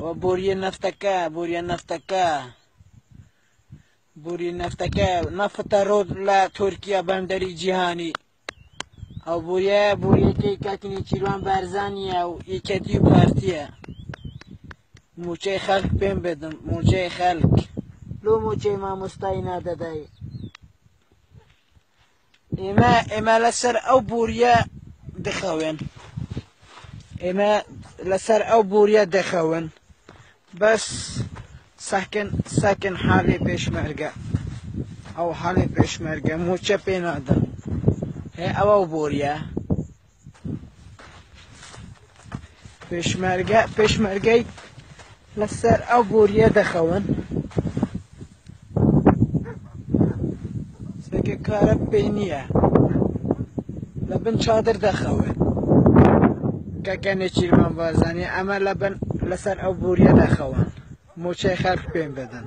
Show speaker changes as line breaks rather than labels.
و بوری نفتکه نفت رود لا ترکیه بندری جهانی او بوری که کتنی چیروان برزانیه و ایکدیو پارتیه موچه خلق بین بدن موچه خلق لو موچه ما مستعینه دادای اما لسر او بوریا دخوين اما لسر او بوریا دخوين بس ساكن حالي بيشمرقة او حالي بيشمرقة موچه بين آدم هي او بوریا بيشمرقة لسر او بوریا دخوين ساكن كارب بينيه لبن چادر دخوين كاكاني چيرمان بازاني اما لبن لسر او بوريا دخوين موچه خلق بين بدن